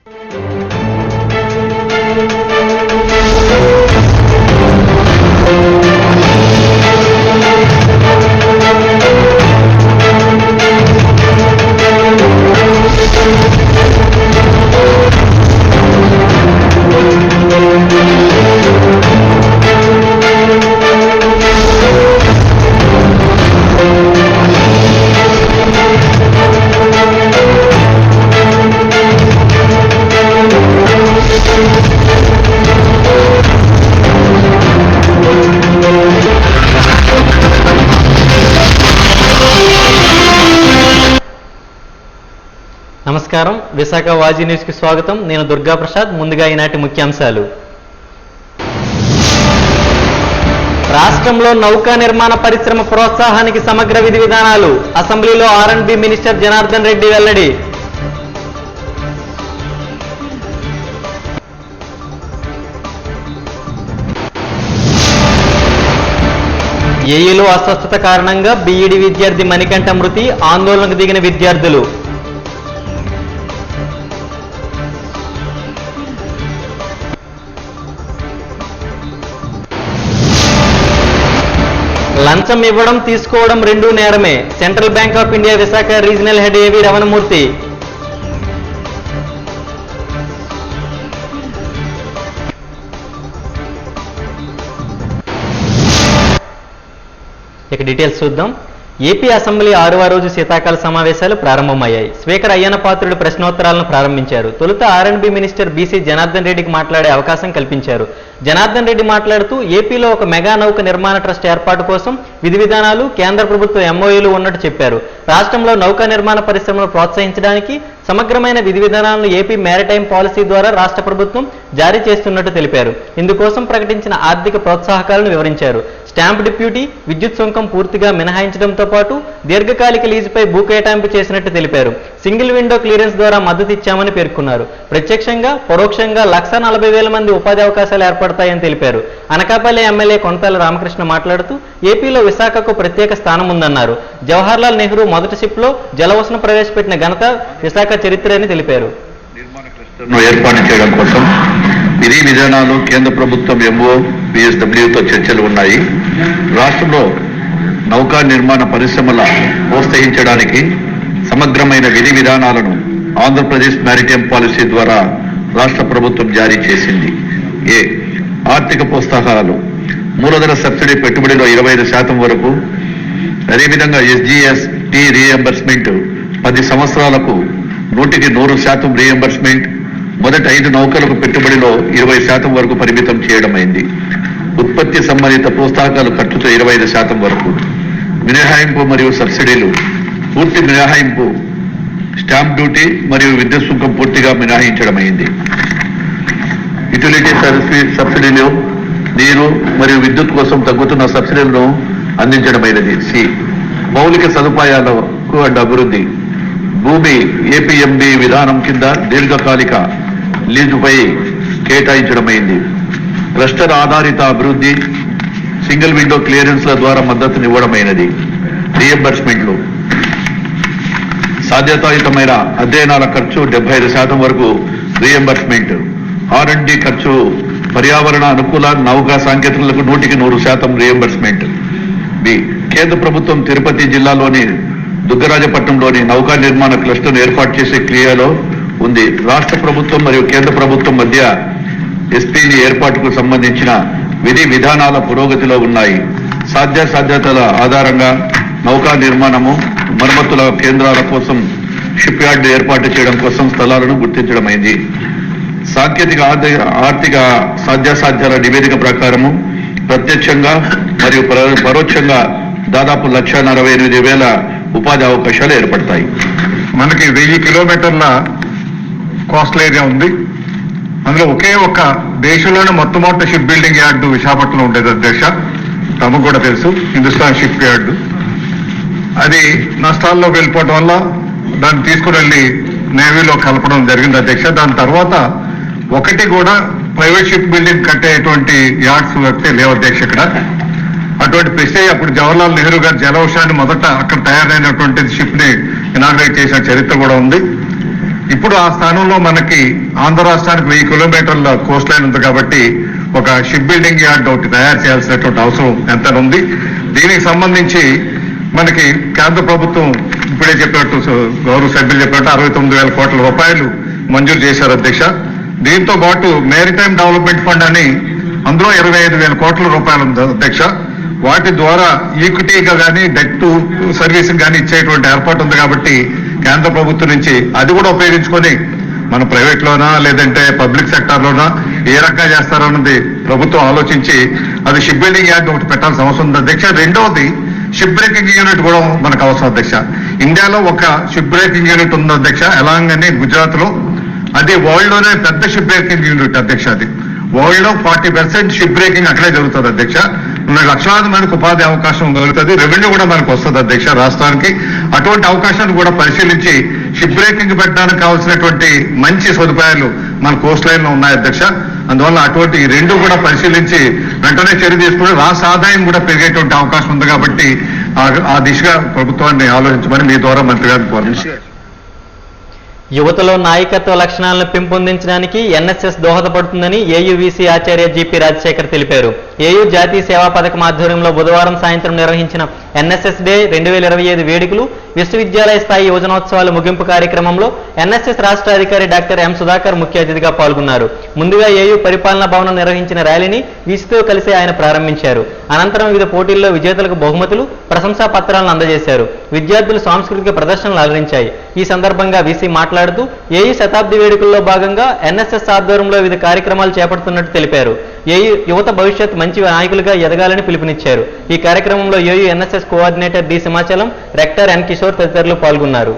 నమస్కారం, విశాఖ వాజీ న్యూస్ కి స్వాగతం. నేను దుర్గా ప్రసాద్. ముందుగా ఈనాటి ముఖ్యాంశాలు. రాష్ట్రంలో నౌకా నిర్మాణ పరిశ్రమ ప్రోత్సాహానికి సమగ్ర విధి విధానాలు. అసెంబ్లీలో R&B మినిస్టర్ జనార్దన్ రెడ్డి వెల్లడి. ఏఈలో అస్వస్థత కారణంగా బీఈడీ విద్యార్థి మణికంఠ మృతి. ఆందోళనకు దిగిన విద్యార్థులు. లంచం ఇవ్వడం తీసుకోవడం రెండూ నేరమే. Central bank of India Visakha regional head A V Ramanamurthy. ఇక డీటెయిల్స్ చూద్దాం. ఏపీ అసెంబ్లీ 6వ రోజు శీతాకాల సమావేశాలు ప్రారంభమయ్యాయి. స్పీకర్ అయ్యన్న పాత్రుడు ప్రశ్నోత్తరాలను ప్రారంభించారు. తొలుత R&B మినిస్టర్ బీసీ జనార్దన్ రెడ్డికి మాట్లాడే అవకాశం కల్పించారు. జనార్దన్ రెడ్డి మాట్లాడుతూ ఏపీలో ఒక మెగా నౌక నిర్మాణ ట్రస్ట్ ఏర్పాటు కోసం విధి విధానాలు, కేంద్ర ప్రభుత్వ MOUలు ఉన్నట్టు చెప్పారు. రాష్ట్రంలో నౌకా నిర్మాణ పరిశ్రమను ప్రోత్సహించడానికి సమగ్రమైన విధి విధానాలను ఏపీ మ్యారిటైమ్ పాలసీ ద్వారా రాష్ట్ర ప్రభుత్వం జారీ చేస్తున్నట్టు తెలిపారు. ఇందుకోసం ప్రకటించిన ఆర్థిక ప్రోత్సాహకాలను వివరించారు. స్టాంప్ డిప్యూటీ, విద్యుత్ సుంకం పూర్తిగా మినహాయించడంతో పాటు దీర్ఘకాలిక లీజుపై భూ కేటాయింపు చేసినట్టు తెలిపారు. సింగిల్ విండో క్లియరెన్స్ ద్వారా మద్దతు ఇచ్చామని పేర్కొన్నారు. ప్రత్యక్షంగా, పరోక్షంగా 1,40,000 మంది ఉపాధి అవకాశాలు ఏర్పడతాయని తెలిపారు. అనకాపల్లి ఎమ్మెల్యే కొనతాల రామకృష్ణ మాట్లాడుతూ ఏపీలో విశాఖకు ప్రత్యేక స్థానం ఉందన్నారు. జవహర్లాల్ నెహ్రూ మొదటి షిప్లో జలవసన ప్రవేశపెట్టిన ఘనత విశాఖ చరిత్ర అని తెలిపారు. ఏర్పాటు చేయడం కోసం విధి విధానాలు కేంద్ర ప్రభుత్వం MO, PSWతో చర్చలు ఉన్నాయి. రాష్ట్రంలో నౌకా నిర్మాణ పరిశ్రమల ప్రోత్సహించడానికి సమగ్రమైన విధి విధానాలను ఆంధ్రప్రదేశ్ మ్యారిటైమ్ పాలసీ ద్వారా రాష్ట్ర ప్రభుత్వం జారీ చేసింది. ఆర్థిక ప్రోత్సాహకాలు. మూలధన సబ్సిడీ పెట్టుబడిలో 25% వరకు. అదేవిధంగా SGST రీఎంబర్స్మెంట్ 10 సంవత్సరాలకు 100% రీఎంబర్స్మెంట్. మొదటి 5 నౌకలకు పెట్టుబడిలో 20% వరకు పరిమితం చేయడమైంది. ఉత్పత్తి సంబంధిత ప్రోత్సాహకాలు ఖర్చుతో 25% వరకు. మినహాయింపు మరియు సబ్సిడీలు. పూర్తి మినహాయింపు. స్టాంప్ డ్యూటీ మరియు విద్యుత్ సుంకం పూర్తిగా మినహాయించడమైంది. యుటిలిటీ సబ్సిడీలు, నీరు మరియు విద్యుత్ కోసం తగ్గుతున్న సబ్సిడీలను అందించడమైనది. మౌలిక సదుపాయాలకు అండ్ అభివృద్ధి. భూమి APMB విధానం కింద దీర్ఘకాలిక లీజుపై కేటాయించడమైంది. క్లస్టర్ ఆధారిత అభివృద్ధి, సింగిల్ విండో క్లియరెన్స్ల ద్వారా మద్దతునివ్వడమైనది. రీఎంబర్స్మెంట్లు. సాధ్యతాయుతమైన అధ్యయనాల ఖర్చు 75% వరకు రీఎంబర్స్మెంట్. R&D ఖర్చు. పర్యావరణ అనుకూల నౌకా సాంకేతికలకు 100% రీఎంబర్స్మెంట్. కేంద్ర ప్రభుత్వం తిరుపతి జిల్లాలోని దుగ్గరాజపట్నంలోని నౌకా నిర్మాణ క్లస్టర్ను ఏర్పాటు చేసే క్రియలో ఉంది. రాష్ట్ర ప్రభుత్వం మరియు కేంద్ర ప్రభుత్వం మధ్య SPని ఏర్పాటుకు సంబంధించిన విధి విధానాల పురోగతిలో ఉన్నాయి. సాధ్యతల ఆధారంగా నౌకా నిర్మాణము, మరమ్మతుల కేంద్రాల కోసం షిప్ యార్డ్ ఏర్పాటు చేయడం కోసం స్థలాలను గుర్తించడమైంది. సాంకేతిక ఆర్థిక సాధ్యాసాధ్యాల నివేదిక ప్రకారము ప్రత్యక్షంగా మరియు పరోక్షంగా దాదాపు 1,48,000 ఉపాధి అవకాశాలు ఏర్పడతాయి. మనకి 1000 కిలోమీటర్ల కోస్టల్ ఏరియా ఉంది. అందులో ఒకే ఒక్క దేశంలోనే మొట్టమొదటి షిప్ బిల్డింగ్ యార్డు విశాఖపట్నంలో ఉండేది అధ్యక్ష. తమకు కూడా తెలుసు, హిందుస్థాన్ షిప్ యార్డు. అది నష్టాల్లో వెళ్ళిపోవడం వల్ల దాన్ని తీసుకుని వెళ్ళి నేవీలో కలపడం జరిగింది అధ్యక్ష. దాని తర్వాత ఒకటి కూడా ప్రైవేట్ షిప్ బిల్డింగ్ కట్టేటువంటి యార్డ్స్ వస్తే లేవు అధ్యక్ష. ఇక్కడ అటువంటి ప్రెస్టేజ్ అప్పుడు జవహర్లాల్ నెహ్రూ గారు జలవశాన్ని మొదట అక్కడ తయారైనటువంటి షిప్ ని ఇనాగ్రేట్ చేసిన చరిత్ర కూడా ఉంది. ఇప్పుడు ఆ స్థానంలో మనకి ఆంధ్ర రాష్ట్రానికి 1000 కిలోమీటర్ల కోస్ట్ లైన్ ఉంది కాబట్టి ఒక షిప్ బిల్డింగ్ యార్డ్ ఒకటి తయారు చేయాల్సినటువంటి అవసరం ఎంత ఉంది. దీనికి సంబంధించి మనకి కేంద్ర ప్రభుత్వం ఇప్పుడే చెప్పినట్టు గౌరవ సభ్యులు చెప్పినట్టు 69,000 కోట్ల రూపాయలు మంజూరు చేశారు అధ్యక్ష. దీంతో పాటు మేరిటైమ్ డెవలప్మెంట్ ఫండ్ అని అందులో 25,000 కోట్ల రూపాయలు ఉంది అధ్యక్ష. వాటి ద్వారా ఈక్విటీగా కానీ డెట్ సర్వీసింగ్ కానీ ఇచ్చేటువంటి ఏర్పాటు ఉంది కాబట్టి కేంద్ర ప్రభుత్వం నుంచి అది కూడా ఉపయోగించుకొని మన ప్రైవేట్ లోనా లేదంటే పబ్లిక్ సెక్టార్ లోనా ఏ రకంగా చేస్తారన్నది ప్రభుత్వం ఆలోచించి అది షిప్ బిల్డింగ్ యార్డ్ ఒకటి పెట్టాల్సిన అవసరం ఉంది అధ్యక్ష. రెండవది షిప్ బ్రేకింగ్ యూనిట్ కూడా మనకు అవసరం అధ్యక్ష. ఇండియాలో ఒక షిప్ బ్రేకింగ్ యూనిట్ ఉంది అధ్యక్ష, ఎలాగని గుజరాత్ లో. అది వరల్డ్ లోనే పెద్ద షిప్ బ్రేకింగ్ యూనిట్ అధ్యక్ష. అది వరల్డ్ లో 40% షిప్ బ్రేకింగ్ అక్కడే జరుగుతుంది అధ్యక్ష. లక్షలాది మందికి ఉపాధి అవకాశం కలుగుతుంది, రెవెన్యూ కూడా మనకు వస్తుంది అధ్యక్ష రాష్ట్రానికి. అటువంటి అవకాశాన్ని కూడా పరిశీలించి షిప్ బ్రేకింగ్ పెట్టడానికి కావాల్సినటువంటి మంచి సదుపాయాలు మన కోస్ట్ లైన్ లో ఉన్నాయి అధ్యక్ష. అందువల్ల అటువంటి ఈ రెండు కూడా పరిశీలించి వెంటనే చర్య తీసుకుని రాష్ట్ర ఆదాయం కూడా పెరిగేటువంటి అవకాశం ఉంది కాబట్టి ఆ దిశగా ప్రభుత్వాన్ని ఆలోచించమని మీ ద్వారా మంత్రి గారిని కోరుతున్నాను. యువతలో నాయకత్వ లక్షణాలను పెంపొందించడానికి ఎన్ఎస్ఎస్ దోహదపడుతుందని ఏయువిసి ఆచార్య జిపి రాజశేఖర్ తెలిపారు. ఏయు జాతీయ సేవా పథకం ఆధ్వర్యంలో బుధవారం సాయంత్రం నిర్వహించిన ఎన్ఎస్ఎస్ డే 2025 వేడుకలు, విశ్వవిద్యాలయ స్థాయి యువజనోత్సవాల ముగింపు కార్యక్రమంలో ఎన్ఎస్ఎస్ రాష్ట్ర అధికారి డాక్టర్ ఎం సుధాకర్ ముఖ్య అతిథిగా పాల్గొన్నారు. ముందుగా ఏయు పరిపాలనా భవనం నిర్వహించిన ర్యాలీని వీసీతో కలిసి ఆయన ప్రారంభించారు. అనంతరం వివిధ పోటీల్లో విజేతలకు బహుమతులు, ప్రశంసా పత్రాలను అందజేశారు. విద్యార్థులు సాంస్కృతిక ప్రదర్శనలు అలరించాయి. ఈ సందర్భంగా వీసీ మాట్లాడుతూ ఏయు శతాబ్ది వేడుకల్లో భాగంగా ఎన్ఎస్ఎస్ ఆధ్వర్యంలో వివిధ కార్యక్రమాలు చేపడుతున్నట్టు తెలిపారు. ఏయు యువత భవిష్యత్ మంచి నాయకులుగా ఎదగాలని పిలుపునిచ్చారు. ఈ కార్యక్రమంలో AU NSS coordinator D Simhachalam, rector N Kishore తదితరులు పాల్గొన్నారు.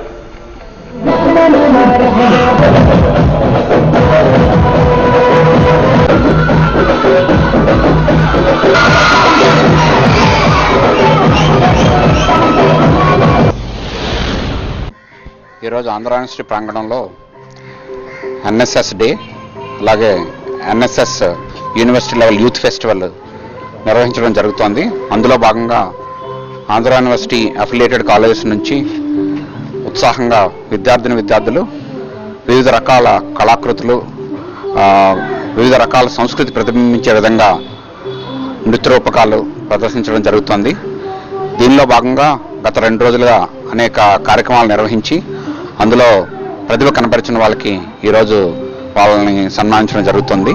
ఈరోజు ఆంధ్ర యూనివర్సిటీ ప్రాంగణంలో ఎన్ఎస్ఎస్ డే, అలాగే NSS university level youth festival నిర్వహించడం జరుగుతోంది. అందులో భాగంగా ఆంధ్ర యూనివర్సిటీ అఫిలియేటెడ్ కాలేజెస్ నుంచి ఉత్సాహంగా విద్యార్థులు వివిధ రకాల కళాకృతులు, వివిధ రకాల సంస్కృతి ప్రతిబింబించే విధంగా నృత్య రూపకాలు ప్రదర్శించడం జరుగుతోంది. దీనిలో భాగంగా గత 2 రోజులుగా అనేక కార్యక్రమాలు నిర్వహించి అందులో ప్రతిభ కనపరిచిన వాళ్ళకి ఈరోజు వాళ్ళని సన్మానించడం జరుగుతుంది.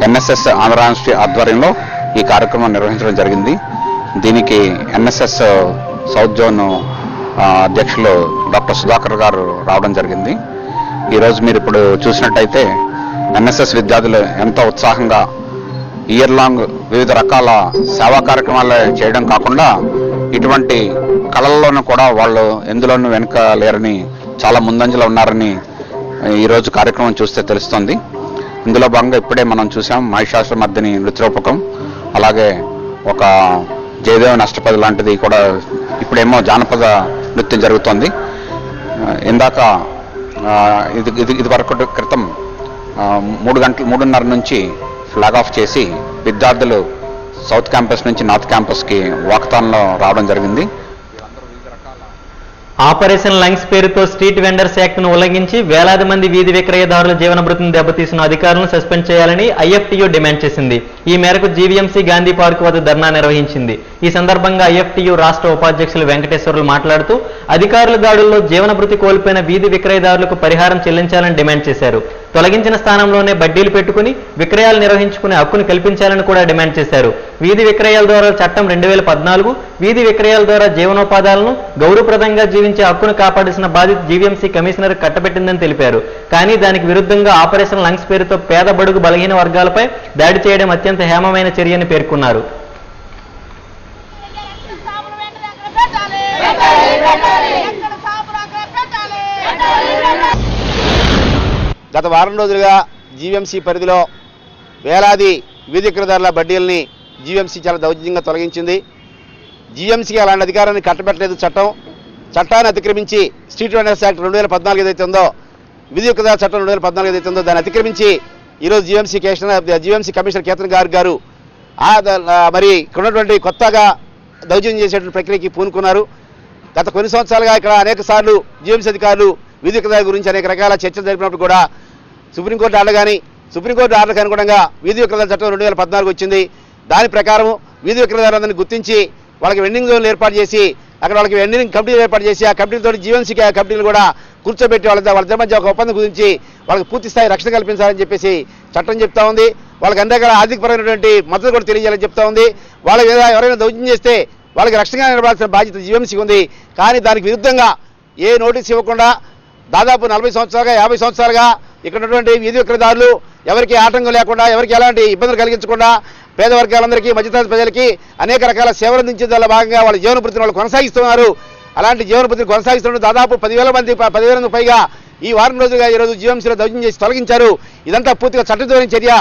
ఎన్ఎస్ఎస్ ఆంధ్ర యూనివర్సిటీ ఆధ్వర్యంలో ఈ కార్యక్రమం నిర్వహించడం జరిగింది. దీనికి ఎన్ఎస్ఎస్ సౌత్ జోన్ అధ్యక్షులు డాక్టర్ సుధాకర్ గారు రావడం జరిగింది. ఈరోజు మీరు ఇప్పుడు చూసినట్టయితే ఎన్ఎస్ఎస్ విద్యార్థులు ఎంతో ఉత్సాహంగా ఇయర్ లాంగ్ వివిధ రకాల సేవా కార్యక్రమాలు చేయడం కాకుండా ఇటువంటి కళల్లోనూ కూడా వాళ్ళు ఎందులోనూ వెనుక లేరని, చాలా ముందంజలో ఉన్నారని ఈరోజు కార్యక్రమం చూస్తే తెలుస్తుంది. ఇందులో భాగంగా ఇప్పుడే మనం చూసాం మహిషాసురమర్దిని నృత్యరూపకం, అలాగే ఒక జయదేవ అష్టపది లాంటిది కూడా ఇప్పుడేమో జానపద నృత్యం జరుగుతోంది. ఇందాక ఇది వరకు క్రితం 3:30 నుంచి ఫ్లాగ్ ఆఫ్ చేసి విద్యార్థులు సౌత్ క్యాంపస్ నుంచి నార్త్ క్యాంపస్కి వాకథాన్లో రావడం జరిగింది. ఆపరేషన్ లంగ్స్ పేరుతో స్ట్రీట్ వెండర్స్ యాక్ట్ను ఉల్లంఘించి వేలాది మంది వీధి విక్రయదారుల జీవన భృతిని దెబ్బతీసిన అధికారులను సస్పెండ్ చేయాలని ఐఎఫ్టీయూ డిమాండ్ చేసింది. ఈ మేరకు జీవీఎంసీ గాంధీ పార్క్ వద్ద ధర్నా నిర్వహించింది. ఈ సందర్భంగా ఐఎఫ్టీయూ రాష్ట్ర ఉపాధ్యక్షులు వెంకటేశ్వర్లు మాట్లాడుతూ అధికారుల దాడుల్లో జీవన భృతి కోల్పోయిన వీధి విక్రయదారులకు పరిహారం చెల్లించాలని డిమాండ్ చేశారు. తొలగించిన స్థానంలోనే బడ్డీలు పెట్టుకుని విక్రయాలు నిర్వహించుకునే హక్కును కల్పించాలని కూడా డిమాండ్ చేశారు. వీధి విక్రయాల ద్వారా చట్టం 2014 వీధి విక్రయాల ద్వారా జీవనోపాధాలను గౌరవప్రదంగా జీవించే హక్కును కాపాడాల్సిన బాధ్యత జీవీఎంసీ కమిషనర్ కట్టబెట్టిందని తెలిపారు. కానీ దానికి విరుద్ధంగా ఆపరేషన్ లంగ్స్ పేరుతో పేద బడుగు బలహీన వర్గాలపై దాడి చేయడం అత్యంత హేమమైన చర్యని పేర్కొన్నారు. గత వారం రోజులుగా జీవీఎంసీ పరిధిలో వేలాది వీధి విక్రయదారుల బడ్డీలని జీవీఎంసీ చాలా దౌర్జన్యంగా తొలగించింది. జీవీఎంసీకి అలాంటి అధికారాన్ని కట్టబెట్టలేదు చట్టాన్ని అతిక్రమించి స్ట్రీట్ వెండర్స్ యాక్ట్ 2014 ఏదైతే ఉందో, వీధి విక్రయదారుల చట్టం 2014 ఏదైతే ఉందో దాన్ని అతిక్రమించి ఈరోజు జీవీఎంసీ కమిషనర్ కేతన్ గారు మరి ఇక్కడ ఉన్నటువంటి కొత్తగా దౌర్జన్యం చేసేటువంటి ప్రక్రియకి పూనుకున్నారు. గత కొన్ని సంవత్సరాలుగా ఇక్కడ అనేక సార్లు జీవీఎంసీ అధికారులు వీధి విక్రయాల గురించి అనేక రకాల చర్చలు జరిపినప్పుడు కూడా సుప్రీంకోర్టు ఆర్డర్కి అనుగుణంగా వీధి విక్రయాల చట్టం 2014 వచ్చింది. దాని ప్రకారం వీధి విక్రయాలందరినీ గుర్తించి వాళ్ళకి వెండింగ్ జోన్లు ఏర్పాటు చేసి అక్కడ వాళ్ళకి వెండింగ్ కమిటీలు ఏర్పాటు చేసి ఆ కమిటీలతో జీవన్సీకి ఆ కమిటీలు కూడా కూర్చోబెట్టి వాళ్ళ మధ్య ఒక ఒప్పందం గురించి వాళ్ళకి పూర్తి స్థాయి రక్షణ కల్పించాలని చెప్పేసి చట్టం చెప్తా ఉంది. వాళ్ళకి అన్ని రకాల ఆర్థికపరమైనటువంటి మద్దతు కూడా తెలియజేయాలని చెప్తా ఉంది. వాళ్ళ మీద ఎవరైనా దౌర్జన్యం చేస్తే వాళ్ళకి రక్షణగా నిలబడాల్సిన బాధ్యత జీవన్సీకి ఉంది. కానీ దానికి విరుద్ధంగా ఏ నోటీస్ ఇవ్వకుండా దాదాపు 40 సంవత్సరాలుగా 50 సంవత్సరాలుగా ఇక్కడ ఉన్నటువంటి వీధి విక్రయదారులు ఎవరికి ఆటంకం లేకుండా ఎవరికి ఎలాంటి ఇబ్బందులు కలిగించకుండా పేద వర్గాలందరికీ మధ్యతరగతి ప్రజలకి అనేక రకాల సేవలు అందించే దానిలో భాగంగా వాళ్ళ జీవనభృతిని వాళ్ళు కొనసాగిస్తున్నారు. అలాంటి జీవనభృతిని కొనసాగిస్తున్న దాదాపు 10,000 పైగా ఈ వారం రోజులుగా ఈరోజు జీవన్సీలో దౌర్జన్యం చేసి తొలగించారు. ఇదంతా పూర్తిగా చట్టవిరుద్ధమైన చర్య.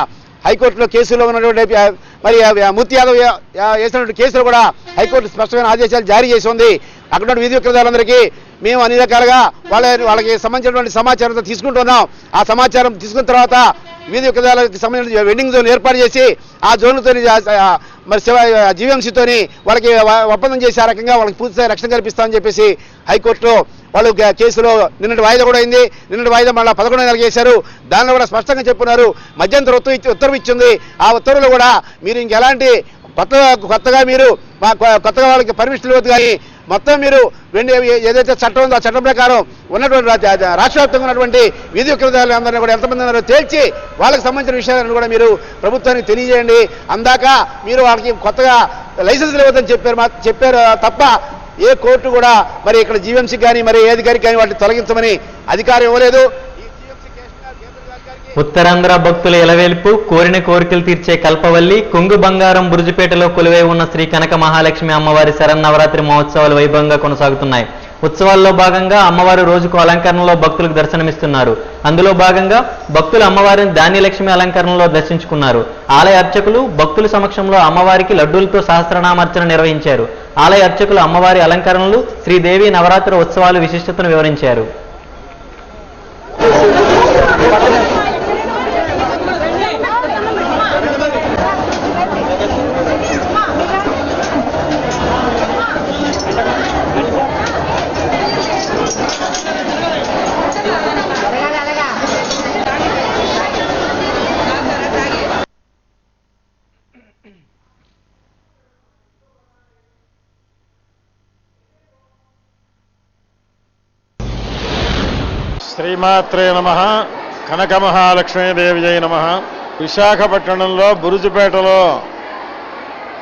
హైకోర్టులో కేసులో ఉన్నటువంటి మరి మూర్తి యాదవ్ వేసినటువంటి కేసులు కూడా హైకోర్టు స్పష్టమైన ఆదేశాలు జారీ చేసి ఉంది. అక్కడ వీధి విక్రయదారులందరికీ మేము అన్ని రకాలుగా వాళ్ళకి సంబంధించినటువంటి సమాచారంతో తీసుకుంటున్నాం. ఆ సమాచారం తీసుకున్న తర్వాత వీధి విక్రయాలకు సంబంధించిన వెండింగ్ జోన్ ఏర్పాటు చేసి ఆ జోన్లతో మరి జీవీఎంసీతోని వాళ్ళకి ఒప్పందం చేసి ఆ రకంగా వాళ్ళకి పూర్తిస్థాయి రక్షణ కల్పిస్తామని చెప్పేసి హైకోర్టులో వాళ్ళు కేసులో నిన్నటి వాయిదా కూడా అయింది. నిన్నటి వాయిదా మళ్ళీ 11వ నెలకు చేశారు. దానిలో కూడా స్పష్టంగా చెప్పున్నారు. మధ్యంతర ఉత్తర్వు ఇచ్చింది. ఆ ఉత్తర్వులు కూడా మీరు ఇంకెలాంటి కొత్తగా మీరు కొత్తగా వాళ్ళకి పర్మిషన్ ఇవ్వద్దు, కానీ మొత్తం మీరు ఏదైతే చట్టం ఉందో ఆ చట్టం ప్రకారం ఉన్నటువంటి రాష్ట్ర వ్యాప్తంగా ఉన్నటువంటి వీధి విక్రయదారులందరినీ కూడా ఎంతమంది ఉన్నారో తేల్చి వాళ్ళకి సంబంధించిన విషయాలను కూడా మీరు ప్రభుత్వానికి తెలియజేయండి. అందాక మీరు వాళ్ళకి కొత్తగా లైసెన్సులు ఇవ్వద్దని చెప్పారు తప్ప ఏ కోర్టు కూడా మరి ఇక్కడ జీవీఎంసీకి కానీ మరి ఏ అధికారికి కానీ వాటిని తొలగించమని అధికారం ఇవ్వలేదు. ఉత్తరాంధ్ర భక్తుల ఎలవేల్పు, కోరిన కోరికలు తీర్చే కల్పవల్లి, కొంగు బంగారం బురుజుపేటలో కొలువై ఉన్న శ్రీ కనక మహాలక్ష్మి అమ్మవారి శరన్నవరాత్రి మహోత్సవాలు వైభవంగా కొనసాగుతున్నాయి. ఉత్సవాల్లో భాగంగా అమ్మవారు రోజుకు అలంకరణలో భక్తులకు దర్శనమిస్తున్నారు. అందులో భాగంగా భక్తులు అమ్మవారిని ధాన్యలక్ష్మి అలంకరణలో దర్శించుకున్నారు. ఆలయ అర్చకులు భక్తుల సమక్షంలో అమ్మవారికి లడ్డూలతో సహస్రనామార్చన నిర్వహించారు. ఆలయ అర్చకులు అమ్మవారి అలంకరణలు, శ్రీదేవి నవరాత్రి ఉత్సవాలు విశిష్టతను వివరించారు. శ్రీమాత్రే నమః. కనక మహాలక్ష్మీదేవిజై నమః. విశాఖపట్నంలో బురుజుపేటలో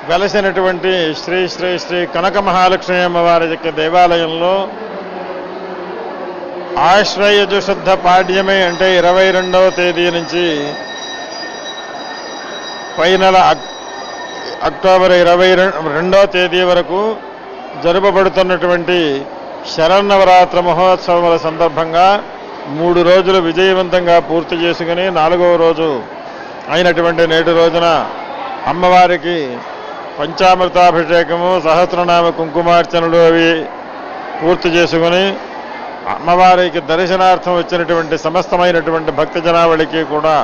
వెలసినటువంటి శ్రీ శ్రీ శ్రీ కనక మహాలక్ష్మి అమ్మవారి యొక్క దేవాలయంలో ఆశ్వయుజ శుద్ధ పాడ్యమి అంటే 22వ తేదీ నుంచి పై నెల అక్టోబర్ 22వ తేదీ వరకు జరుపబడుతున్నటువంటి శరన్నవరాత్రి మహోత్సవముల సందర్భంగా 3 రోజులు విజయవంతంగా పూర్తి చేసుకుని 4వ రోజు అయినటువంటి నేటి రోజున అమ్మవారికి పంచామృతాభిషేకము, సహస్రనామ కుంకుమార్చనలు అవి పూర్తి చేసుకుని అమ్మవారికి దర్శనార్థం వచ్చినటువంటి సమస్తమైనటువంటి భక్త జనావళికి కూడా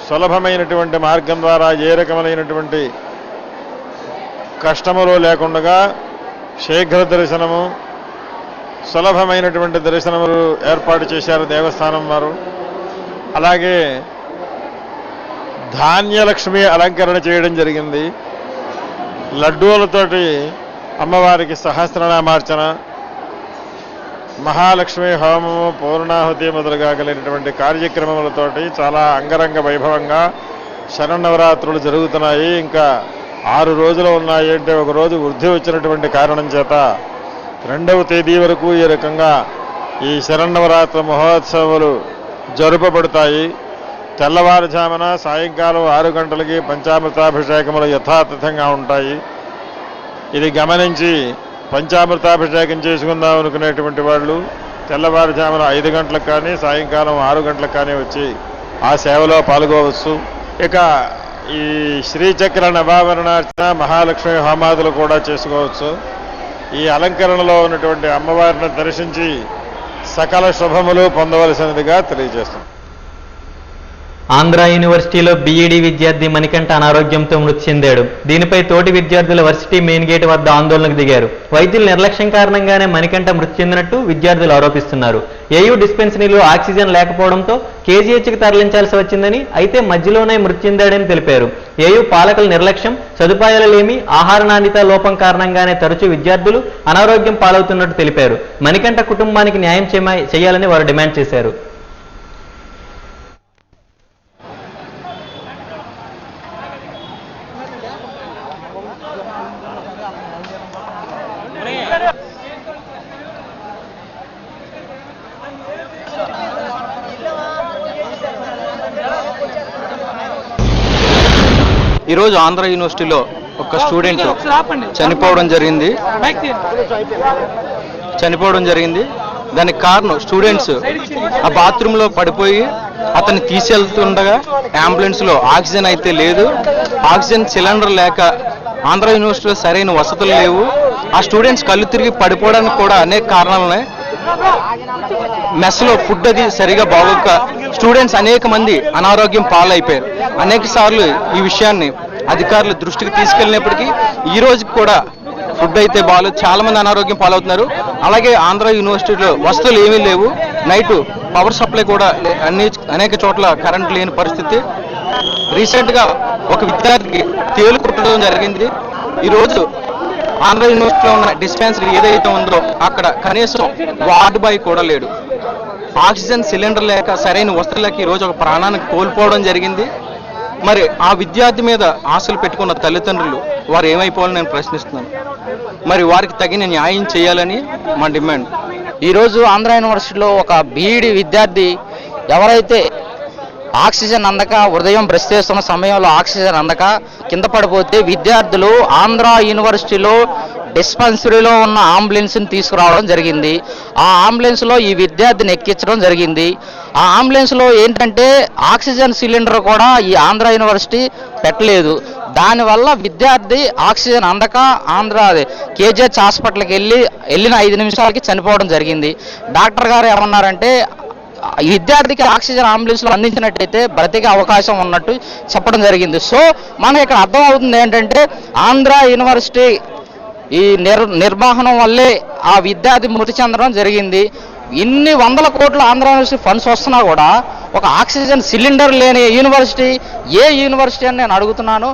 సులభమైనటువంటి మార్గం ద్వారా ఏ రకమైనటువంటి కష్టములు లేకుండా శీఘ్ర దర్శనము, సులభమైనటువంటి దర్శనములు ఏర్పాటు చేశారు దేవస్థానం వారు. అలాగే ధాన్యలక్ష్మి అలంకరణ చేయడం జరిగింది. లడ్డూలతోటి అమ్మవారికి సహస్రనామార్చన, మహాలక్ష్మి హోమము, పూర్ణాహుతి మొదలుగా కలిగినటువంటి కార్యక్రమములతోటి చాలా అంగరంగ వైభవంగా శరన్నవరాత్రులు జరుగుతున్నాయి. ఇంకా 6 రోజులు ఉన్నాయి. అంటే ఒక రోజు వృద్ధి వచ్చినటువంటి కారణం చేత 2వ తేదీ వరకు ఈ రకంగా ఈ శరన్నవరాత్రి మహోత్సవాలు జరుపబడతాయి. తెల్లవారుజామున సాయంకాలం 6 గంటలకి పంచామృతాభిషేకములు యథాతథంగా ఉంటాయి. ఇది గమనించి పంచామృతాభిషేకం చేసుకుందాం అనుకునేటువంటి వాళ్ళు తెల్లవారుజామున 5 గంటలకు కానీ సాయంకాలం 6 గంటలకు కానీ వచ్చి ఆ సేవలో పాల్గొవచ్చు. ఇక ఈ శ్రీచక్ర నవావరణార్చన, మహాలక్ష్మి హోమాదులు కూడా చేసుకోవచ్చు. ఈ అలంకరణలో ఉన్నటువంటి అమ్మవారిని దర్శించి సకల శుభములు పొందవలసినదిగా తెలియజేస్తాం. ఆంధ్ర యూనివర్సిటీలో బీఈడీ విద్యార్థి మణికంఠ అనారోగ్యంతో మృతి చెందాడు. దీనిపై తోటి విద్యార్థులు వర్సిటీ మెయిన్ గేట్ వద్ద ఆందోళనకు దిగారు. వైద్యుల నిర్లక్ష్యం కారణంగానే మణికంఠ మృతి చెందినట్టు విద్యార్థులు ఆరోపిస్తున్నారు. ఏయూ డిస్పెన్సరీలో ఆక్సిజన్ లేకపోవడంతో కేజీహెచ్కి తరలించాల్సి వచ్చిందని, అయితే మధ్యలోనే మృతి చెందాడని తెలిపారు. ఏయూ పాలకుల నిర్లక్ష్యం, సదుపాయాలు లేమి, ఆహార నాణ్యత లోపం కారణంగానే తరచూ విద్యార్థులు అనారోగ్యం పాలవుతున్నట్టు తెలిపారు. మణికంఠ కుటుంబానికి న్యాయం చేయాలని వారు డిమాండ్ చేశారు. ఈరోజు ఆంధ్ర యూనివర్సిటీలో ఒక స్టూడెంట్ చనిపోవడం జరిగింది. దానికి కారణం స్టూడెంట్స్ ఆ బాత్రూంలో పడిపోయి అతన్ని తీసుకెళ్తుండగా అంబులెన్స్లో ఆక్సిజన్ అయితే లేదు. ఆక్సిజన్ సిలిండర్ లేక ఆంధ్ర యూనివర్సిటీలో సరైన వసతులు లేవు. ఆ స్టూడెంట్స్ కళ్ళు తిరిగి పడిపోవడానికి కూడా అనేక కారణాలున్నాయి. మెస్లో ఫుడ్ అది సరిగా బాగోక స్టూడెంట్స్ అనేక మంది అనారోగ్యం పాలైపోయారు. అనేక సార్లు ఈ విషయాన్ని అధికారుల దృష్టికి తీసుకెళ్ళినప్పటికీ ఈ రోజు కూడా ఫుడ్ అయితే బాగాలేదు, చాలా మంది అనారోగ్యం పాలవుతున్నారు. అలాగే ఆంధ్ర యూనివర్సిటీలో వసతులు ఏమీ లేవు. నైట్ పవర్ సప్లై కూడా అనేక చోట్ల కరెంట్ లేని పరిస్థితి. రీసెంట్గా ఒక విద్యార్థికి తేలు కుట్టడం జరిగింది. ఈరోజు ఆంధ్ర యూనివర్సిటీలో ఉన్న డిస్పెన్సరీ ఏదైతే ఉందో అక్కడ కనీసం వార్డు బాయ్ కూడా లేడు. ఆక్సిజన్ సిలిండర్ లేక సరైన వసతులు లేక ఈరోజు ఒక ప్రాణానికి కోల్పోవడం జరిగింది. మరి ఆ విద్యార్థి మీద ఆశలు పెట్టుకున్న తల్లిదండ్రులు వారు ఏమైపోవాలని నేను ప్రశ్నిస్తున్నాను. మరి వారికి తగిన న్యాయం చేయాలని మా డిమాండ్. ఈరోజు ఆంధ్ర యూనివర్సిటీలో ఒక బీఈడీ విద్యార్థి ఎవరైతే ఆక్సిజన్ అందక ఉదయం బ్రష్ చేస్తున్న సమయంలో ఆక్సిజన్ అందక కింద పడిపోతే విద్యార్థులు ఆంధ్ర యూనివర్సిటీలో డిస్పెన్సరీలో ఉన్న అంబులెన్స్ని తీసుకురావడం జరిగింది. ఆ అంబులెన్స్లో ఈ విద్యార్థిని ఎక్కించడం జరిగింది. ఆ అంబులెన్స్లో ఏంటంటే ఆక్సిజన్ సిలిండర్ కూడా ఈ ఆంధ్ర యూనివర్సిటీ పెట్టలేదు. దానివల్ల విద్యార్థి ఆక్సిజన్ అందక కేజీహెచ్ హాస్పిటల్కి వెళ్ళిన 5 నిమిషాలకి చనిపోవడం జరిగింది. డాక్టర్ గారు ఏమన్నారంటే ఈ విద్యార్థికి ఆక్సిజన్ అంబులెన్స్లో అందించినట్టయితే బ్రతికే అవకాశం ఉన్నట్టు చెప్పడం జరిగింది. సో మనకి ఇక్కడ అర్థం అవుతుంది ఏంటంటే ఆంధ్ర యూనివర్సిటీ ఈ నిర్వహణ వల్లే ఆ విద్యార్థి మృతి చెందడం జరిగింది. ఇన్ని వందల కోట్ల ఆంధ్ర యూనివర్సిటీ ఫండ్స్ వస్తున్నా కూడా ఒక ఆక్సిజన్ సిలిండర్ లేని యూనివర్సిటీ ఏ యూనివర్సిటీ అని నేను అడుగుతున్నాను.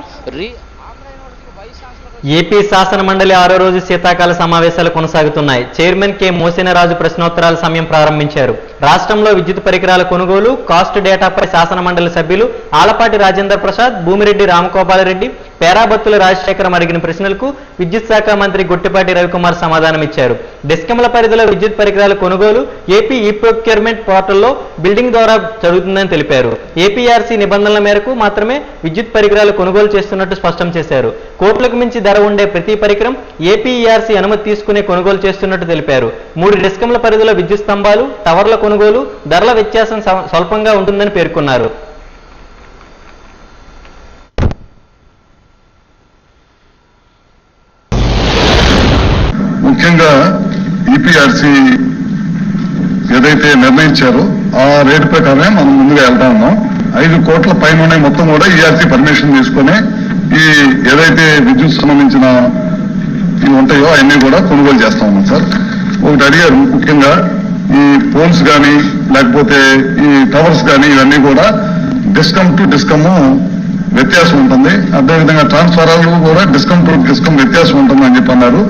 ఏపీ శాసన మండలి 6వ రోజు శీతాకాల సమావేశాలు కొనసాగుతున్నాయి. చైర్మన్ కె మోసినరాజు ప్రశ్నోత్తరాల సమయం ప్రారంభించారు. రాష్ట్రంలో విద్యుత్ పరికరాల కొనుగోలు, కాస్ట్ డేటాపై శాసన మండలి సభ్యులు ఆలపాటి రాజేంద్ర ప్రసాద్, భూమిరెడ్డి రామగోపాలరెడ్డి, పేరాబత్తుల రాజశేఖరం అడిగిన ప్రశ్నలకు విద్యుత్ శాఖ మంత్రి గుట్టిపాటి రవికుమార్ సమాధానమిచ్చారు. డిస్కంల పరిధిలో విద్యుత్ పరికరాల కొనుగోలు ఏపీ ఈ ప్రొక్యూర్మెంట్ పోర్టల్లో బిల్డింగ్ ద్వారా జరుగుతుందని తెలిపారు. ఏపీఆర్సీ నిబంధనల మేరకు మాత్రమే విద్యుత్ పరికరాలు కొనుగోలు చేస్తున్నట్టు స్పష్టం చేశారు. కోట్లకు మించి ధర ఉండే ప్రతి పరికరం ఏపీఆర్సీ అనుమతి తీసుకునే కొనుగోలు చేస్తున్నట్టు తెలిపారు. 3 డిస్కంల పరిధిలో విద్యుత్ స్తంభాలు, టవర్ల కొనుగోలు ధరల వ్యత్యాసం స్వల్పంగా ఉంటుందని పేర్కొన్నారు. ముఖ్యంగా ఈపీఆర్సీ ఏదైతే నిర్ణయించారో ఆ రేటు ప్రకారమే మనం ముందుగా వెళ్తా ఉన్నాం. 5 కోట్ల పైన మొత్తం కూడా ఈఆర్సీ పర్మిషన్ తీసుకుని ఈ ఏదైతే విద్యుత్ సంబంధించిన ఇవి ఉంటాయో అవన్నీ కూడా కొనుగోలు చేస్తా ఉన్నాం సార్. ఒకటి అడిగారు, ముఖ్యంగా ఈ పోల్స్ కానీ లేకపోతే ఈ టవర్స్ కానీ ఇవన్నీ కూడా డిస్కమ్ టు డిస్కమ్ వ్యత్యాసం ఉంటుంది. అదేవిధంగా ట్రాన్స్ఫారాలు కూడా డిస్కమ్ టు డిస్కమ్ వ్యత్యాసం ఉంటుంది అని చెప్పి అన్నారు.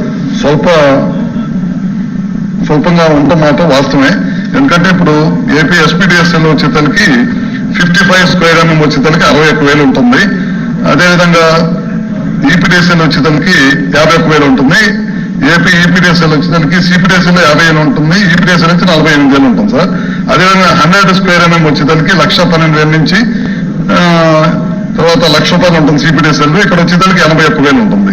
స్వల్పంగా ఉంటున్నమాట వాస్తవమే. ఎందుకంటే ఇప్పుడు ఏపీ ఎస్పీడీఎస్ఎల్ వచ్చేతలకి 55 స్క్వేర్ ఎంఎం వచ్చేతలకి 61,000 ఉంటుంది. అదేవిధంగా ఈపీడీఎస్ఎల్ వచ్చేతలకి 51,000 ఉంటుంది. ఏపీ ఈపీడీఎస్ఎల్ వచ్చేతలకి సిపిడిఎస్ఎల్ 50,000 ఉంటుంది. ఈపీడీఎస్ఎల్ నుంచి 48,000 ఉంటుంది సార్. అదేవిధంగా 100 స్క్వేర్ ఎంఎం వచ్చేతలకి 1,12,000 నుంచి తర్వాత 1,00,000 రూపాయలు ఉంటుంది సిపిడిఎస్ఎల్. ఇక్కడ వచ్చేతలకి 81,000 ఉంటుంది.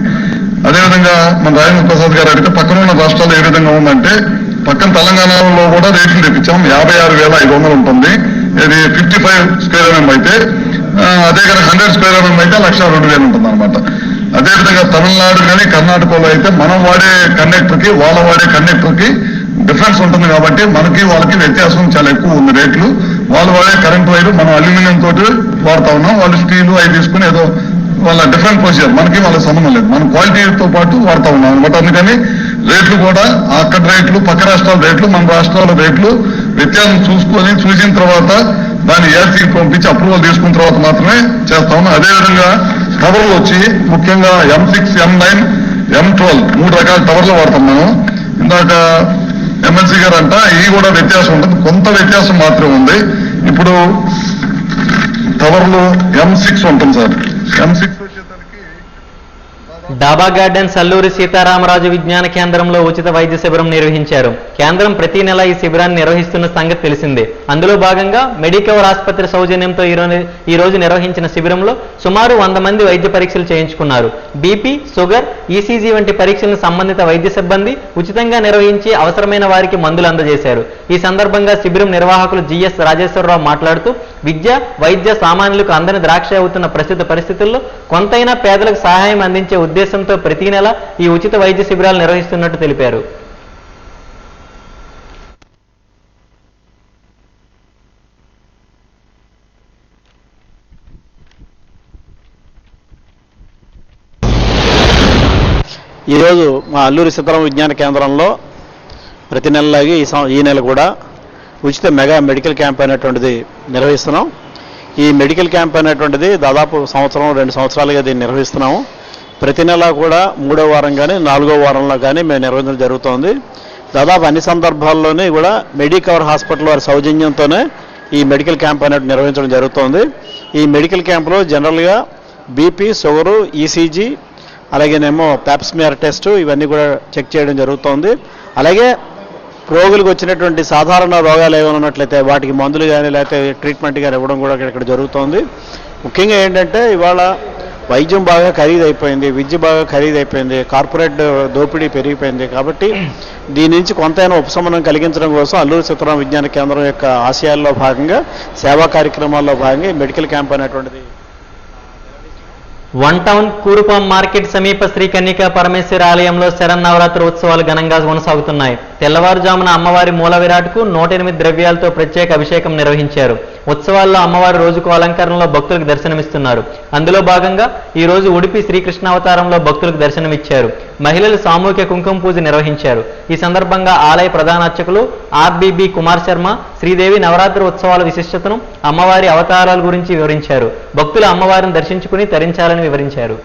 అదేవిధంగా మన రాజేంద్ర ప్రసాద్ గారు అడిగితే పక్కన ఉన్న రాష్ట్రాల్లో ఏ విధంగా ఉందంటే పక్కన తెలంగాణలో కూడా రేట్లు తెప్పించాం. 56,500 ఉంటుంది. ఇది 55 స్క్వేర్ ఎంఎం అయితే. అదే కనుక 100 స్క్వేర్ ఎంఎం అయితే 1,02,000 ఉంటుంది అనమాట. అదేవిధంగా తమిళనాడు కానీ కర్ణాటకలో అయితే మనం వాడే కండక్టర్కి వాళ్ళ వాడే కండక్టర్కి డిఫరెన్స్ ఉంటుంది. కాబట్టి మనకి వాళ్ళకి వ్యత్యాసం చాలా ఎక్కువ ఉంది రేట్లు. వాళ్ళు వాడే కరెంట్ వైరు మనం అల్యూమినియం తోటి వాడుతా ఉన్నాం. వాళ్ళు స్టీలు అవి తీసుకుని ఏదో వాళ్ళ డిఫరెంట్ ప్రొసీజర్, మనకి వాళ్ళకి సంబంధం లేదు. మనం క్వాలిటీతో పాటు వాడుతా ఉన్నాం అనమాట. అందుకని రేట్లు కూడా అక్కడ రేట్లు, పక్క రాష్ట్రాల రేట్లు, మన రాష్ట్రాల రేట్లు వ్యత్యాసం చూసిన తర్వాత దాన్ని ఏసీకి పంపించి అప్రూవల్ తీసుకున్న తర్వాత మాత్రమే చేస్తా ఉన్నాం. అదేవిధంగా టవర్లు వచ్చి ముఖ్యంగా M6, M9, M12 3 రకాల టవర్లు వాడతాం మనం. ఇందాక ఎమ్మెల్సీ గారు అంట ఇవి కూడా వ్యత్యాసం ఉంటుంది, కొంత వ్యత్యాసం మాత్రమే ఉంది. ఇప్పుడు టవర్లు M6 ఉంటుంది సార్. M6 డాబా గార్డెన్స్ అల్లూరి సీతారామరాజు విజ్ఞాన కేంద్రంలో ఉచిత వైద్య శిబిరం నిర్వహించారు. కేంద్రం ప్రతి నెల ఈ శిబిరాన్ని నిర్వహిస్తున్న సంగతి తెలిసిందే. అందులో భాగంగా మెడికవర్ ఆసుపత్రి సౌజన్యంతో ఈ రోజు నిర్వహించిన శిబిరంలో సుమారు 100 మంది వైద్య పరీక్షలు చేయించుకున్నారు. బీపీ, షుగర్, ఈసీజీ వంటి పరీక్షలను సంబంధిత వైద్య సిబ్బంది ఉచితంగా నిర్వహించి అవసరమైన వారికి మందులు అందజేశారు. ఈ సందర్భంగా శిబిరం నిర్వాహకులు జిఎస్ రాజేశ్వరరావు మాట్లాడుతూ విద్య, వైద్య సామాన్యులకు అందని ద్రాక్ష అవుతున్న ప్రస్తుత పరిస్థితుల్లో కొంతైనా పేదలకు సహాయం అందించే ఉద్దేశంతో ప్రతి నెల ఈ ఉచిత వైద్య శిబిరాలు నిర్వహిస్తున్నట్టు తెలిపారు. ఈరోజు మా అల్లూరి సీతారామ విజ్ఞాన కేంద్రంలో ప్రతి నెలలాగే ఈ నెల కూడా ఉచిత మెగా మెడికల్ క్యాంప్ అనేటువంటిది నిర్వహిస్తున్నాం. ఈ మెడికల్ క్యాంప్ అనేటువంటిది దాదాపు 1-2 సంవత్సరాలుగా దీన్ని నిర్వహిస్తున్నాము. ప్రతి నెల కూడా 3వ వారం కానీ 4వ వారంలో కానీ మేము నిర్వహించడం జరుగుతోంది. దాదాపు అన్ని సందర్భాల్లోనే కూడా మెడికవర్ హాస్పిటల్ వారి సౌజన్యంతోనే ఈ మెడికల్ క్యాంప్ అనేది నిర్వహించడం జరుగుతోంది. ఈ మెడికల్ క్యాంప్లో జనరల్గా బీపీ, షుగరు, ఈసీజీ, అలాగేనేమో ప్యాప్స్మియర్ టెస్ట్ ఇవన్నీ కూడా చెక్ చేయడం జరుగుతోంది. అలాగే రోగులకు వచ్చినటువంటి సాధారణ రోగాలు ఏమైనా ఉన్నట్లయితే వాటికి మందులు కానీ లేకపోతే ట్రీట్మెంట్ కానీ ఇవ్వడం కూడా ఇక్కడ జరుగుతోంది. ముఖ్యంగా ఏంటంటే ఇవాళ వైద్యం బాగా ఖరీదైపోయింది, విద్య బాగా ఖరీదైపోయింది, కార్పొరేట్ దోపిడీ పెరిగిపోయింది. కాబట్టి దీని నుంచి కొంతైనా ఉపశమనం కలిగించడం కోసం అల్లూరి సీతారామ విజ్ఞాన కేంద్రం యొక్క ఆశయాల్లో భాగంగా సేవా కార్యక్రమాల్లో భాగంగా ఈ మెడికల్ క్యాంప్ అనేటువంటిది. వన్ టౌన్ కూరుపాం మార్కెట్ సమీప శ్రీ కన్యకా పరమేశ్వరి ఆలయంలో శరన్నవరాత్రి ఉత్సవాలు ఘనంగా కొనసాగుతున్నాయి. తెల్లవారుజామున అమ్మవారి మూల విరాట్కు 108 ద్రవ్యాలతో ప్రత్యేక అభిషేకం నిర్వహించారు. ఉత్సవాల్లో అమ్మవారి రోజుకు అలంకరణలో భక్తులకు దర్శనమిస్తున్నారు. అందులో భాగంగా ఈ రోజు ఉడిపి శ్రీకృష్ణావతారంలో భక్తులకు దర్శనమిచ్చారు. మహిళలు సామూహిక కుంకుమ పూజ నిర్వహించారు. ఈ సందర్భంగా ఆలయ ప్రధాన అర్చకులు ఆర్బీబీ కుమార్ శర్మ శ్రీదేవి నవరాత్రి ఉత్సవాల విశిష్టతను, అమ్మవారి అవతారాల గురించి వివరించారు. భక్తులు అమ్మవారిని దర్శించుకుని తరించాలని వివరించారు.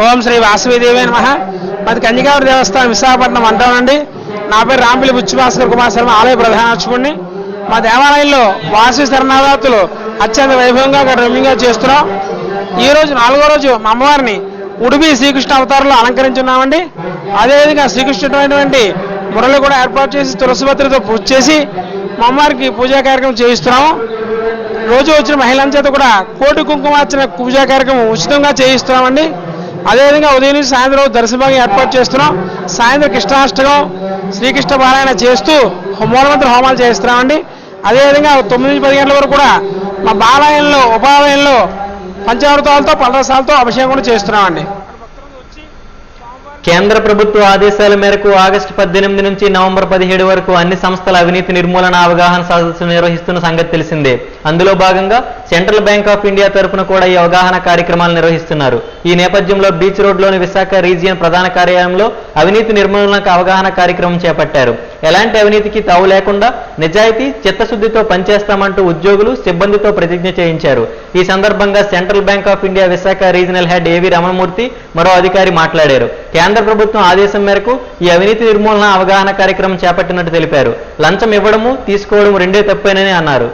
ఓం శ్రీ వాసవీదేవి నమః. మాది కన్యకావరి దేవస్థానం విశాఖపట్నం అంటానండి. నా పేరు రాంపిల్లి బుచ్చిభాస్కర్ కుమార్ శర్మ, ఆలయ ప్రధానార్చకుడిని. మా దేవాలయంలో వాసవి శరణావరాత్రులు అత్యంత వైభవంగా రమ్యంగా చేస్తున్నాం. ఈ రోజు 4వ రోజు మా అమ్మవారిని ఉడిపి శ్రీకృష్ణ అవతారంలో అలంకరించున్నామండి. అదేవిధంగా శ్రీకృష్ణుడైనటువంటి మురళి కూడా ఏర్పాటు చేసి తులసిపత్రితో పూజ చేసి మా అమ్మవారికి పూజా కార్యక్రమం చేయిస్తున్నాము. రోజు వచ్చిన మహిళల చేత కూడా కోటి కుంకుమార్చన పూజా కార్యక్రమం ఉచితంగా చేయిస్తున్నామండి. అదేవిధంగా ఉదయం నుంచి సాయంత్రం దర్శనభాగం ఏర్పాటు చేస్తున్నాం. సాయంత్రం కృష్ణాష్టకం, శ్రీకృష్ణ పారాయణ చేస్తూ మూలమంత్ర హోమాలు చేస్తున్నామండి. అదేవిధంగా 9 నుంచి 10 గంటల వరకు కూడా మా బాలయంలో ఉపాలయంలో పంచామృతాలతో పలరసాలతో అభిషేకం కూడా చేస్తున్నామండి. కేంద్ర ప్రభుత్వ ఆదేశాల మేరకు ఆగస్టు 18 నుంచి నవంబర్ 17 వరకు అన్ని సంస్థల అవినీతి నిర్మూలన అవగాహన సదస్సు నిర్వహిస్తున్న సంగతి తెలిసిందే. అందులో భాగంగా సెంట్రల్ బ్యాంక్ ఆఫ్ ఇండియా తరఫున కూడా ఈ అవగాహన కార్యక్రమాలు నిర్వహిస్తున్నారు. ఈ నేపథ్యంలో బీచ్ రోడ్లోని విశాఖ రీజియన్ ప్రధాన కార్యాలయంలో అవినీతి నిర్మూలనకు అవగాహన కార్యక్రమం చేపట్టారు. ఎలాంటి అవినీతికి తావు లేకుండా నిజాయితీ, చిత్తశుద్ధితో పనిచేస్తామంటూ ఉద్యోగులు, సిబ్బందితో ప్రతిజ్ఞ చేయించారు. ఈ సందర్భంగా central bank of India Visakha regional head A V Ramanamurthy మరో అధికారి మాట్లాడారు. కేంద్ర ప్రభుత్వం ఆదేశం మేరకు ఈ అవినీతి నిర్మూలన అవగాహన కార్యక్రమం చేపట్టినట్టు తెలిపారు. లంచం ఇవ్వడము, తీసుకోవడం రెండే తప్పేనని అన్నారు.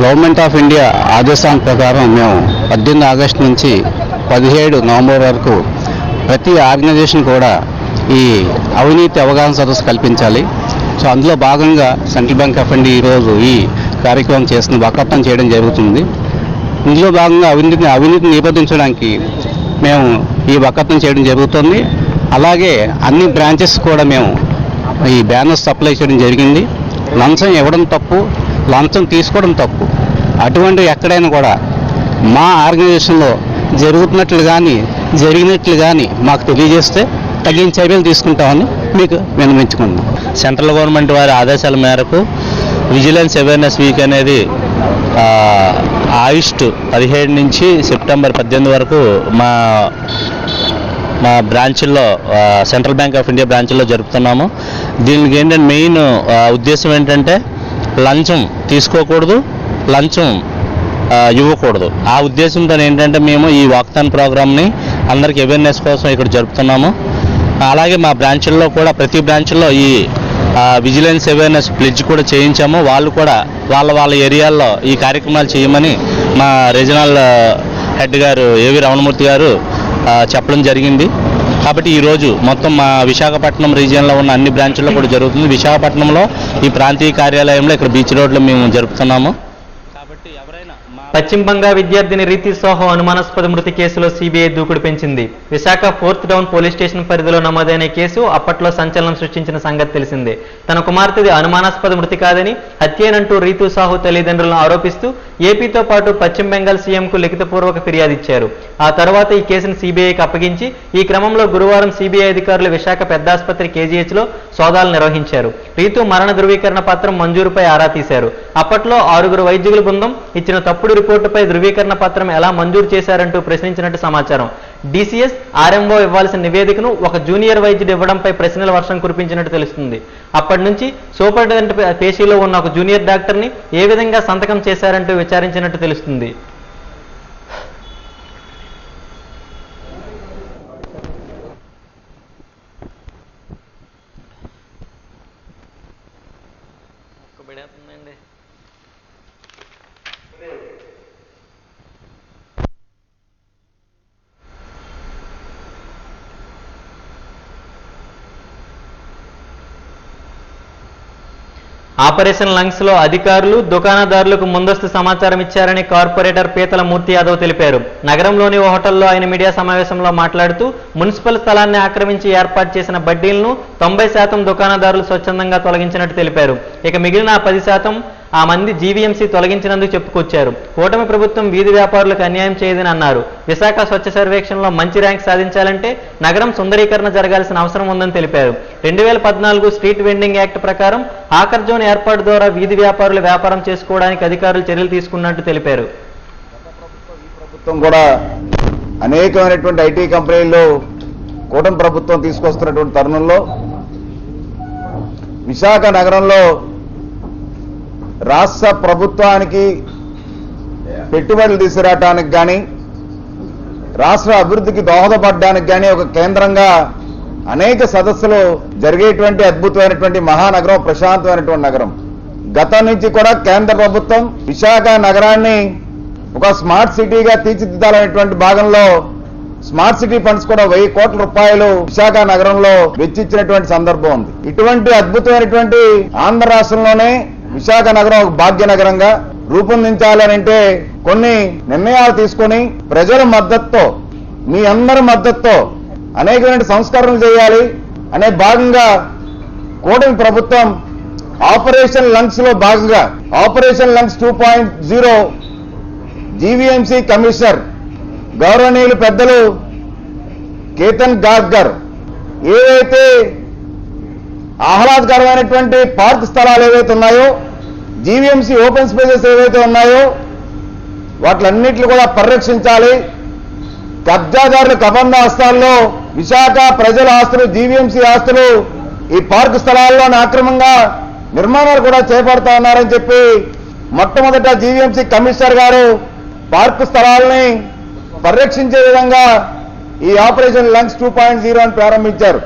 గవర్నమెంట్ ఆఫ్ ఇండియా ఆదేశాల ప్రకారం మేము 18 ఆగస్టు నుంచి 17 నవంబర్ వరకు ప్రతి ఆర్గనైజేషన్ కూడా ఈ అవినీతి అవగాహన సదస్సు కల్పించాలి. సో అందులో భాగంగా సెంట్రల్ బ్యాంక్ ఆఫ్ ఇండియా ఈరోజు ఈ కార్యక్రమం చేసిన వకట్టం చేయడం జరుగుతుంది. ఇందులో భాగంగా అవినీతిని నిరోధించడానికి మేము ఈ వకట్టం చేయడం జరుగుతుంది. అలాగే అన్ని బ్రాంచెస్ కూడా మేము ఈ బ్యానర్స్ సప్లై చేయడం జరిగింది. లంచం ఇవ్వడం తప్పు, లంచం తీసుకోవడం తప్పు. అటువంటి ఎక్కడైనా కూడా మా ఆర్గనైజేషన్లో జరుగుతున్నట్లు కానీ జరిగినట్లు కానీ మాకు తెలియజేస్తే తగిన చర్యలు తీసుకుంటామని మీకు విన్నవించుకున్నాం. సెంట్రల్ గవర్నమెంట్ వారి ఆదేశాల మేరకు విజిలెన్స్ అవేర్నెస్ వీక్ అనేది ఆగస్టు 17 నుంచి సెప్టెంబర్ 18 వరకు మా బ్రాంచ్ల్లో సెంట్రల్ బ్యాంక్ ఆఫ్ ఇండియా బ్రాంచ్ల్లో జరుపుతున్నాము. దీనికి ఏంటంటే మెయిన్ ఉద్దేశం ఏంటంటే లంచం తీసుకోకూడదు, లంచం ఇవ్వకూడదు. ఆ ఉద్దేశంతో ఏంటంటే మేము ఈ వాక్థాన్ ప్రోగ్రామ్ని అందరికీ అవేర్నెస్ కోసం ఇక్కడ జరుపుతున్నాము. అలాగే మా బ్రాంచ్ల్లో కూడా ప్రతి బ్రాంచ్లో ఈ విజిలెన్స్ అవేర్నెస్ ప్లెడ్జ్ కూడా చేయించాము. వాళ్ళు కూడా వాళ్ళ ఏరియాల్లో ఈ కార్యక్రమాలు చేయమని మా రీజనల్ హెడ్ గారు ఏవి రమణమూర్తి గారు చెప్పడం జరిగింది. కాబట్టి ఈరోజు మొత్తం మా విశాఖపట్నం రీజియన్లో ఉన్న అన్ని బ్రాంచ్ల్లో కూడా జరుగుతుంది. విశాఖపట్నంలో ఈ ప్రాంతీయ కార్యాలయంలో ఇక్కడ బీచ్ రోడ్లో మేము జరుపుతున్నాము. పశ్చిమ బంగా విద్యార్థిని రీతి సోహో అనుమానాస్పద మృతి కేసులో సిబిఐ దూకుడు పెంచింది. Visakha 4th town police station పరిధిలో నమోదైన కేసు అప్పట్లో సంచలనం సృష్టించిన సంగతి తెలిసిందే. తన కుమార్తెది అనుమానాస్పద మృతి కాదని హత్యేనంటూ రీతు సాహు తల్లిదండ్రులను ఆరోపిస్తూ ఏపీతో పాటు పశ్చిమ బెంగాల్ సీఎంకు లిఖితపూర్వక ఫిర్యాదు ఇచ్చారు. ఆ తర్వాత ఈ కేసును సిబిఐకి అప్పగించి ఈ క్రమంలో గురువారం సిబిఐ అధికారులు విశాఖ పెద్ద ఆసుపత్రి కేజీహెచ్లో సోదాలు నిర్వహించారు. రీతు మరణ ధృవీకరణ పత్రం మంజూరుపై ఆరా తీశారు. అప్పట్లో 6 వైద్యుల బృందం ఇచ్చిన తప్పుడు రిపోర్టుపై ధృవీకరణ పత్రం ఎలా మంజూరు చేశారంటూ ప్రశ్నించినట్టు సమాచారం. డీసీఎస్ ఆర్ఎంఓ ఇవ్వాల్సిన నివేదికను ఒక జూనియర్ వైద్యుడు ఇవ్వడంపై ప్రశ్నల వర్షం కురిపించినట్టు తెలుస్తుంది. అప్పటి నుంచి సూపరింటెండెంట్ పేషీలో ఉన్న ఒక జూనియర్ డాక్టర్ని ఏ విధంగా సంతకం చేశారంటూ విచారించినట్టు తెలుస్తుంది. ఆపరేషన్ లంగ్స్ లో అధికారులు దుకాణదారులకు ముందస్తు సమాచారం ఇచ్చారని కార్పొరేటర్ పీతల మూర్తి యాదవ్ తెలిపారు. నగరంలోని ఓ హోటల్లో ఆయన మీడియా సమావేశంలో మాట్లాడుతూ మున్సిపల్ స్థలాన్ని ఆక్రమించి ఏర్పాటు చేసిన బడ్డీలను 90% దుకాణదారులు స్వచ్ఛందంగా తొలగించినట్టు తెలిపారు. ఇక మిగిలిన 10% ఆ మంది జీవీఎంసీ తొలగించినందుకు చెప్పుకొచ్చారు. కూటమి ప్రభుత్వం వీధి వ్యాపారులకు అన్యాయం చేయదని అన్నారు. విశాఖ స్వచ్ఛ సర్వేక్షణలో మంచి ర్యాంక్ సాధించాలంటే నగరం సుందరీకరణ జరగాల్సిన అవసరం ఉందని తెలిపారు. 2014 స్ట్రీట్ వెండింగ్ యాక్ట్ ప్రకారం ఆకర్ జోన్ ఏర్పాటు ద్వారా వీధి వ్యాపారులు వ్యాపారం చేసుకోవడానికి అధికారులు చర్యలు తీసుకున్నట్టు తెలిపారు. ప్రభుత్వం కూడా అనేకమైనటువంటి ఐటీ కంపెనీల్లో కూటమి ప్రభుత్వం తీసుకొస్తున్నటువంటి తరుణంలో విశాఖ నగరంలో రాష్ట్ర ప్రభుత్వానికి పెట్టుబడులు తీసుకురావడానికి కానీ రాష్ట్ర అభివృద్ధికి దోహదపడడానికి కానీ ఒక కేంద్రంగా అనేక సదస్సులు జరిగేటువంటి అద్భుతమైనటువంటి మహానగరం, ప్రశాంతమైనటువంటి నగరం. గతం నుంచి కూడా కేంద్ర ప్రభుత్వం విశాఖ నగరాన్ని ఒక స్మార్ట్ సిటీగా తీర్చిదిద్దాలనేటువంటి భాగంలో స్మార్ట్ సిటీ ఫండ్స్ కూడా 1000 కోట్ల రూపాయలు విశాఖ నగరంలో వెచ్చించినటువంటి సందర్భం ఉంది. ఇటువంటి అద్భుతమైనటువంటి ఆంధ్ర రాష్ట్రంలోనే విశాఖ నగరం ఒక భాగ్యనగరంగా రూపొందించాలనంటే కొన్ని నిర్ణయాలు తీసుకొని ప్రజల మద్దతుతో, మీ అందరి మద్దతుతో అనేకమైన సంస్కరణలు చేయాలి అనే భాగంగా కూటమి ప్రభుత్వం ఆపరేషన్ లంగ్స్ లో భాగంగా ఆపరేషన్ లంగ్స్ 2.0 జీవీఎంసీ కమిషనర్ గౌరవనీయులు పెద్దలు కేతన్ గార్గర్ ఏవైతే ఆహ్లాదకరమైనటువంటి పార్క్ స్థలాలు ఏవైతే ఉన్నాయో, జీవీఎంసీ ఓపెన్ స్పేసెస్ ఏవైతే ఉన్నాయో వాటిలన్నింటినీ కూడా పరిరక్షించాలి. కబ్జాదారుల కబంధ హస్తాల్లో విశాఖ ప్రజల ఆస్తులు, జీవీఎంసీ ఆస్తులు ఈ పార్క్ స్థలాల్లోని అక్రమంగా నిర్మాణాలు కూడా చేపడతా ఉన్నారని చెప్పి మొట్టమొదట జీవీఎంసీ కమిషనర్ గారు పార్క్ స్థలాలని పరిరక్షించే విధంగా ఈ ఆపరేషన్ లంగ్స్ 2.0 అని ప్రారంభించారు.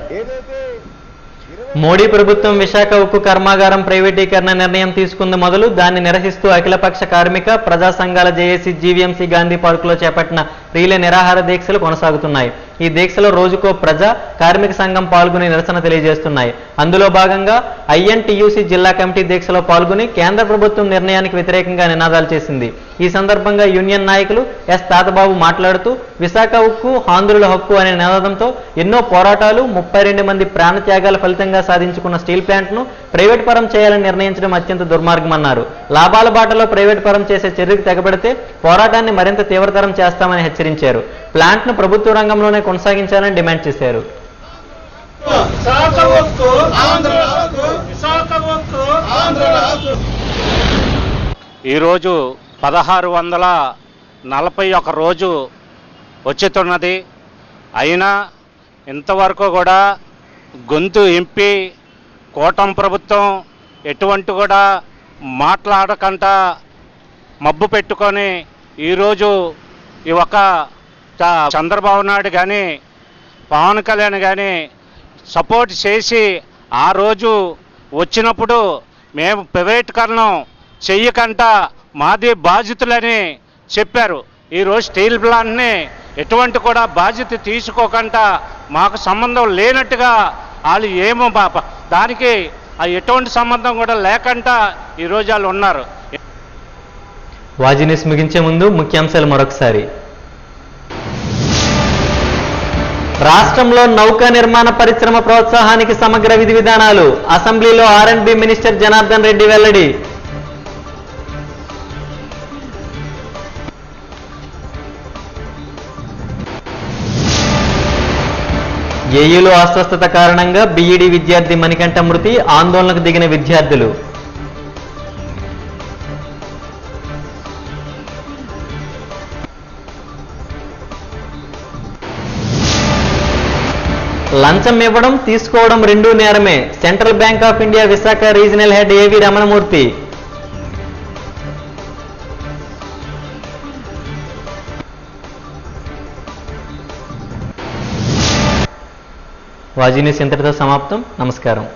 మోడీ ప్రభుత్వం విశాఖ ఉక్కు కర్మాగారం ప్రైవేటీకరణ నిర్ణయం తీసుకుంది మొదలు దాన్ని నిరసిస్తూ అఖిలపక్ష కార్మిక ప్రజా సంఘాల జేఏసీ జీవీఎంసీ గాంధీ పార్కులో చేపట్టిన రీలే నిరాహార దీక్షలు కొనసాగుతున్నాయి. ఈ దీక్షలో రోజుకో ప్రజా కార్మిక సంఘం పాల్గొని నిరసన తెలియజేస్తున్నాయి. అందులో భాగంగా INTUC జిల్లా కమిటీ దీక్షలో పాల్గొని కేంద్ర ప్రభుత్వం నిర్ణయానికి వ్యతిరేకంగా నినాదాలు చేసింది. ఈ సందర్భంగా యూనియన్ నాయకులు ఎస్ తాతబాబు మాట్లాడుతూ విశాఖ ఉక్కు ఆంధ్రుల హక్కు అనే నినాదంతో ఎన్నో పోరాటాలు 32 మంది ప్రాణత్యాగాల ఫలితంగా సాధించుకున్న స్టీల్ ప్లాంట్ను ప్రైవేట్ పరం చేయాలని నిర్ణయించడం అత్యంత దుర్మార్గమన్నారు. లాభాల బాటలో ప్రైవేట్ పరం చేసే చర్యకు తెగబడితే పోరాటాన్ని మరింత తీవ్రతరం చేస్తామని హెచ్చరించారు. ప్లాంట్ను ప్రభుత్వ రంగంలోనే కొనసాగించాలని డిమాండ్ చేశారు. ఈరోజు 1641 రోజు వచ్చుతున్నది. అయినా ఇంతవరకు కూడా గొంతు ఇంపి కూటమి ప్రభుత్వం ఎటువంటి కూడా మాట్లాడకుండా మబ్బు పెట్టుకొని ఈరోజు ఈ ఒక చంద్రబాబు నాయుడు కానీ పవన్ కళ్యాణ్ కానీ సపోర్ట్ చేసి ఆ రోజు వచ్చినప్పుడు మేము ప్రైవేటీకరణం చెయ్యకుండా మాది బాధ్యతలని చెప్పారు. ఈరోజు స్టీల్ ప్లాంట్ని ఎటువంటి కూడా బాధ్యత తీసుకోకుండా మాకు సంబంధం లేనట్టుగా వాళ్ళు ఏమో దానికి ఎటువంటి సంబంధం కూడా లేకుండా ఈరోజు వాళ్ళు ఉన్నారు. వాజీ న్యూస్ ముగించే ముందు ముఖ్యాంశాలు మరొకసారి. రాష్ట్రంలో నౌకా నిర్మాణ పరిశ్రమ ప్రోత్సాహానికి సమగ్ర విధి విధానాలు అసెంబ్లీలో R&B మినిస్టర్ జనార్దన్ రెడ్డి వెల్లడి. ఏయూలో అస్వస్థత కారణంగా BED విద్యార్థి మణికంఠ మృతి, ఆందోళనకు దిగిన విద్యార్థులు. లంచం ఇవ్వడం తీసుకోవడం రెండూ నేరమే, central bank of India Visakha regional head AV Ramanamurthy. Vaji news ఇంతటితో సమాప్తం. నమస్కారం.